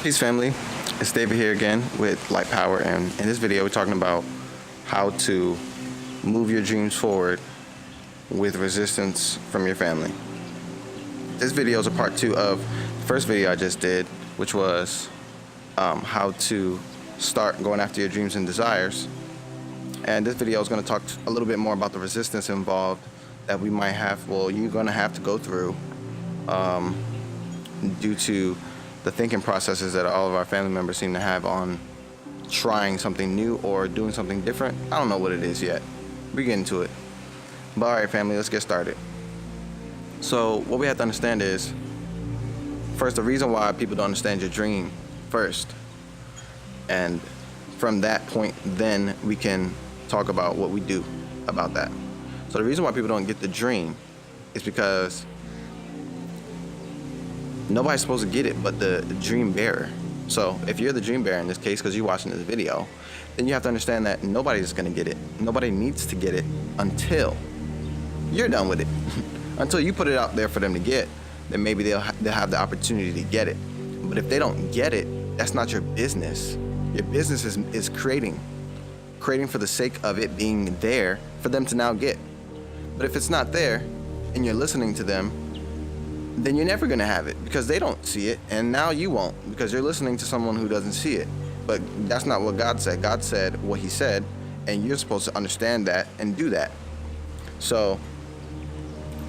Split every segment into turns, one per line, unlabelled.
Peace family, it's David here again with Light Power, and in this video we're talking about how to move your dreams forward with resistance from your family. This video is a part 2 of the first video I just did, which was how to start going after your dreams and desires. And this video is going to talk a little bit more about the resistance involved that we might have, you're going to have to go through due to the thinking processes that all of our family members seem to have on trying something new or doing something different. I don't know what it is yet. We get into it. But all right, family, let's get started. So what we have to understand is, first, the reason why people don't understand your dream first. And from that point, then we can talk about what we do about that. So the reason why people don't get the dream is because nobody's supposed to get it but the dream bearer. So if you're the dream bearer in this case, because you're watching this video, then you have to understand that nobody's going to get it. Nobody needs to get it until you're done with it. Until you put it out there for them to get, then maybe they'll have the opportunity to get it. But if they don't get it, that's not your business. Your business is creating for the sake of it being there for them to now get. But if it's not there and you're listening to them, then you're never going to have it because they don't see it, and now you won't because you're listening to someone who doesn't see it. But that's not what God said. God said what he said, and you're supposed to understand that and do that. So,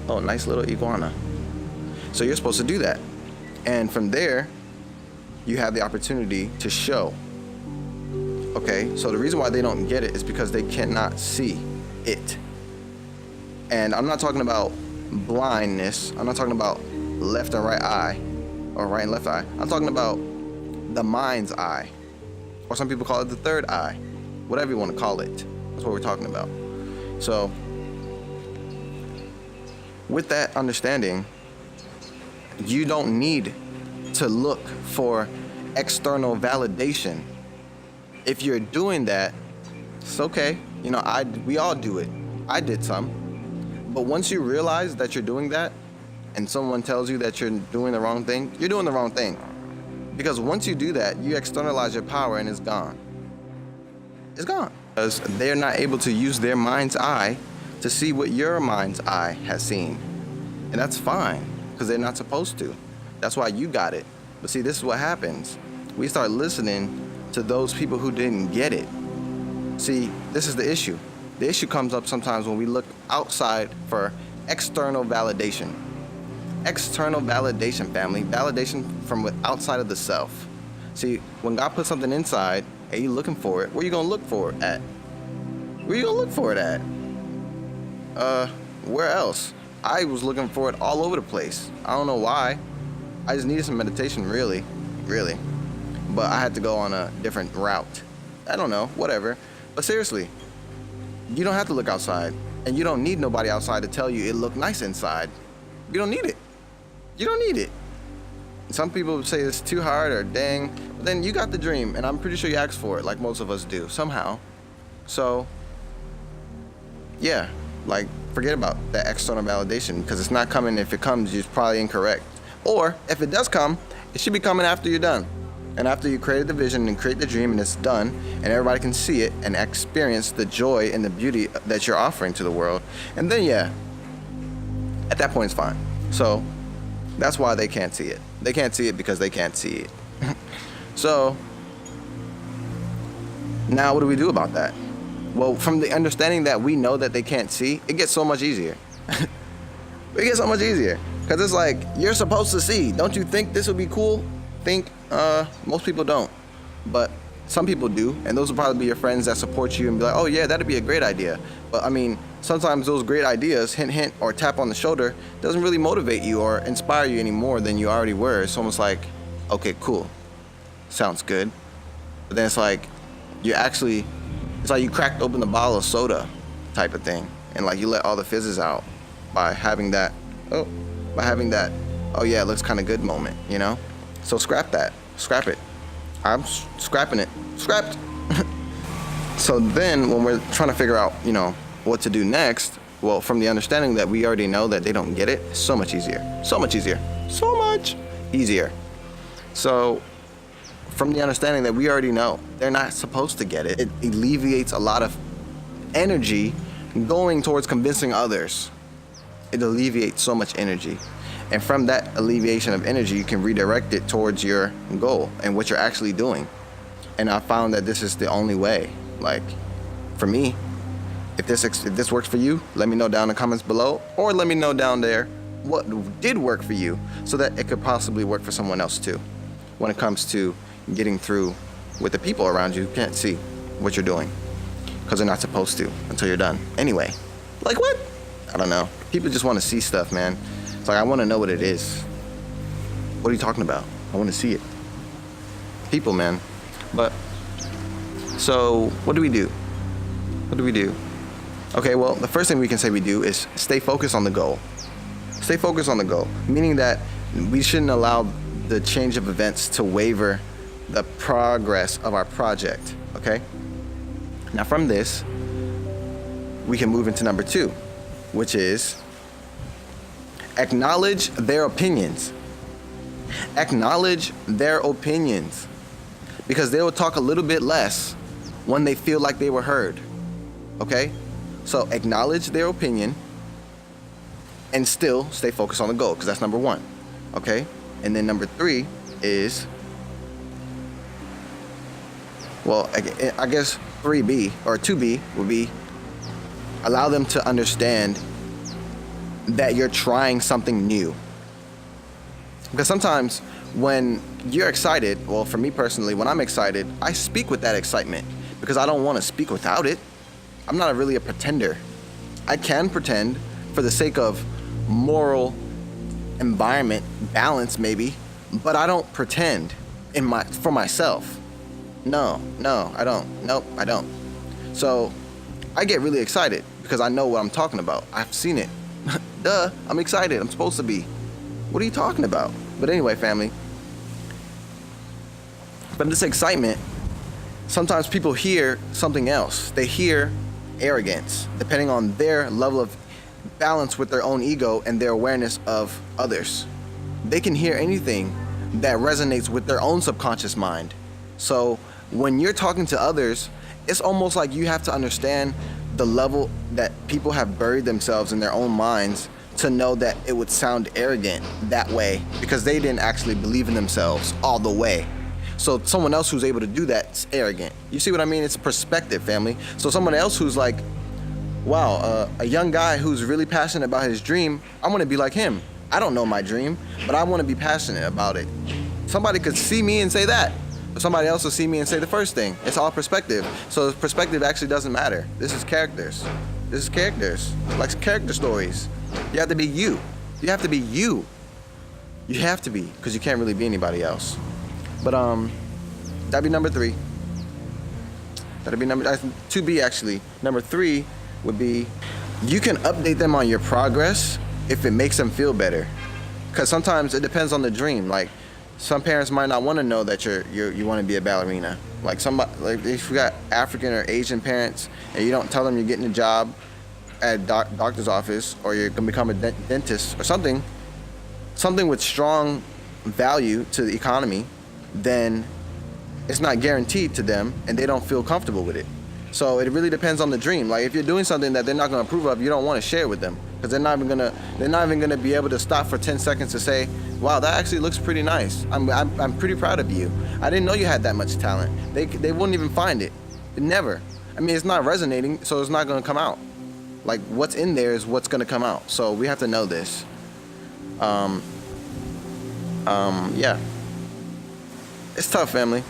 oh, nice little iguana. So you're supposed to do that. And from there, you have the opportunity to show. Okay, so the reason why they don't get it is because they cannot see it. And I'm not talking about blindness. I'm not talking about left and right eye or right and left eye. I'm talking about the mind's eye, or some people call it the third eye, whatever you want to call it. That's what we're talking about. So with that understanding, you don't need to look for external validation. If you're doing that, it's okay. You know, we all do it. I did some. But once you realize that you're doing that and someone tells you that you're doing the wrong thing, you're doing the wrong thing. Because once you do that, you externalize your power and it's gone. It's gone. Because they're not able to use their mind's eye to see what your mind's eye has seen. And that's fine, because they're not supposed to. That's why you got it. But see, this is what happens. We start listening to those people who didn't get it. See, this is the issue. The issue comes up sometimes when we look outside for external validation. External validation, family. Validation from outside of the self. See, when God puts something inside and you're looking for it, where you going to look for it at? Where you going to look for it at? Where else? I was looking for it all over the place. I don't know why. I just needed some meditation, really. But I had to go on a different route. I don't know, whatever. But seriously, you don't have to look outside, and you don't need nobody outside to tell you it looked nice inside. You don't need it. You don't need it. Some people say it's too hard or dang, but then you got the dream, and I'm pretty sure you asked for it, like most of us do, somehow. So, yeah, like, forget about that external validation, because it's not coming. If it comes, it's probably incorrect. Or, if it does come, it should be coming after you're done. And after you created the vision and create the dream and it's done, and everybody can see it and experience the joy and the beauty that you're offering to the world, and then, yeah, at that point it's fine. So that's why they can't see it. They can't see it because they can't see it. So now what do we do about that? Well, from the understanding that we know that they can't see, it gets so much easier. It gets so much easier. Because it's like, you're supposed to see. Don't you think this would be cool? Most people don't, but some people do, and those will probably be your friends that support you and be like, oh yeah, that'd be a great idea. But I mean, sometimes those great ideas, hint hint, or tap on the shoulder, doesn't really motivate you or inspire you any more than you already were. It's almost like, okay, cool, sounds good, but then it's like it's like you cracked open the bottle of soda type of thing, and like you let all the fizzes out by having that oh yeah, it looks kind of good moment, you know. So scrap that. Scrap it. I'm scrapping it. Scrapped. So then when we're trying to figure out, you know, what to do next, well, from the understanding that we already know that they don't get it, it's so much easier. So much easier. So much easier. So from the understanding that we already know they're not supposed to get it. It alleviates a lot of energy going towards convincing others. It alleviates so much energy. And from that alleviation of energy, you can redirect it towards your goal and what you're actually doing. And I found that this is the only way. Like, for me, if this works for you, let me know down in the comments below, or let me know down there what did work for you so that it could possibly work for someone else too when it comes to getting through with the people around you who can't see what you're doing because they're not supposed to until you're done. Anyway, like what? I don't know. People just want to see stuff, man. It's like, I want to know what it is. What are you talking about? I want to see it. People, man. But, so what do we do? What do we do? Okay, well, the first thing we can say we do is stay focused on the goal. Stay focused on the goal, meaning that we shouldn't allow the change of events to waver the progress of our project, okay? Now from this, we can move into number 2, which is acknowledge their opinions. Acknowledge their opinions, because they will talk a little bit less when they feel like they were heard, okay? So acknowledge their opinion and still stay focused on the goal, because that's number 1, okay? And then number 3 is, well, I guess 3B or 2B would be allow them to understand that you're trying something new. Because sometimes when you're excited, well, for me personally, when I'm excited, I speak with that excitement because I don't want to speak without it. I'm not really a pretender. I can pretend for the sake of moral environment balance maybe, but I don't pretend for myself. No, I don't. Nope, I don't. So I get really excited because I know what I'm talking about. I've seen it. Duh, I'm excited. I'm supposed to be. What are you talking about? But anyway, family, from this excitement, sometimes people hear something else. They hear arrogance, depending on their level of balance with their own ego and their awareness of others. They can hear anything that resonates with their own subconscious mind. So when you're talking to others, it's almost like you have to understand the level that people have buried themselves in their own minds to know that it would sound arrogant that way because they didn't actually believe in themselves all the way. So someone else who's able to do that's arrogant. You see what I mean? It's perspective, family. So someone else who's like, wow, a young guy who's really passionate about his dream, I want to be like him. I don't know my dream, but I want to be passionate about it. Somebody could see me and say that, but somebody else will see me and say the first thing. It's all perspective. So perspective actually doesn't matter. This is characters. This is characters, like character stories. You have to be you. You have to be you. You have to be, because you can't really be anybody else. But that'd be number 3. That'd be number 2B actually. Number 3 would be you can update them on your progress if it makes them feel better. Because sometimes it depends on the dream. Like some parents might not want to know that you want to be a ballerina. Like if you got African or Asian parents and you don't tell them you're getting a job at a doctor's office or you're gonna become a dentist or something with strong value to the economy, then it's not guaranteed to them and they don't feel comfortable with it. So it really depends on the dream. Like if you're doing something that they're not gonna approve of, you don't want to share with them because they're not even gonna be able to stop for 10 seconds to say, wow, that actually looks pretty nice. I'm pretty proud of you. I didn't know you had that much talent. They wouldn't even find it. Never. I mean, it's not resonating, so it's not gonna come out. Like what's in there is what's gonna come out. So we have to know this. Yeah. It's tough, family.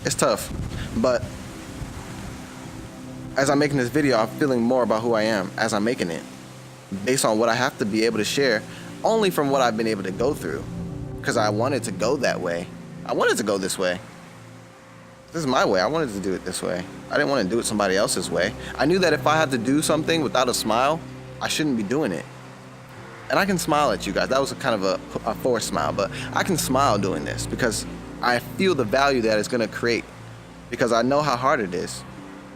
It's tough. But as I'm making this video, I'm feeling more about who I am as I'm making it, based on what I have to be able to share, only from what I've been able to go through. Because I wanted to go that way. I wanted to go this way. This is my way. I wanted to do it this way. I didn't want to do it somebody else's way. I knew that if I had to do something without a smile, I shouldn't be doing it. And I can smile at you guys. That was kind of a forced smile, but I can smile doing this because I feel the value that it's gonna create, because I know how hard it is,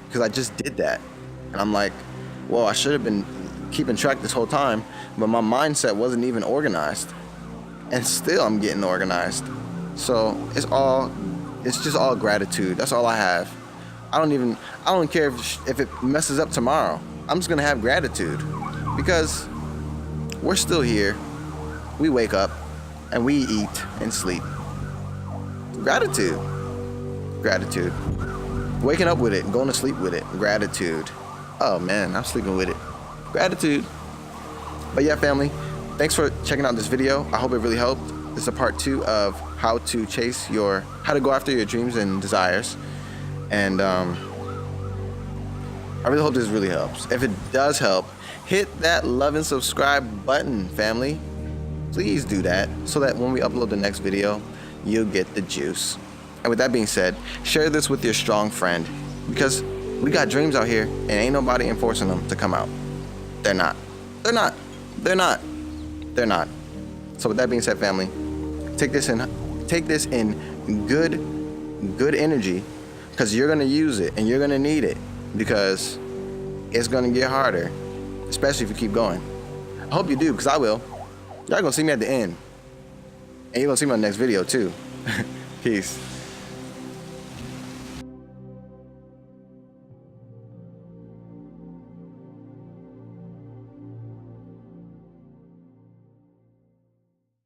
because I just did that. And I'm like, well, I should have been keeping track this whole time, but my mindset wasn't even organized. And still I'm getting organized. So it's all it's just all gratitude. That's all I have. I don't care if it messes up tomorrow. I'm just gonna have gratitude because we're still here. We wake up and we eat and sleep. Gratitude. Gratitude. Waking up with it, going to sleep with it. Gratitude. Oh man, I'm sleeping with it. Gratitude. But yeah, family, thanks for checking out this video. I hope it really helped. This is a part 2 of how to go after your dreams and desires. And I really hope this really helps. If it does help, hit that love and subscribe button, family. Please do that so that when we upload the next video, you'll get the juice. And with that being said, share this with your strong friend because we got dreams out here and ain't nobody enforcing them to come out. They're not. They're not. They're not. They're not. So with that being said, family, take this in good energy because you're gonna use it and you're gonna need it because it's gonna get harder, especially if you keep going. I hope you do because I will. Y'all gonna see me at the end. And you're gonna see me on the next video too. Peace.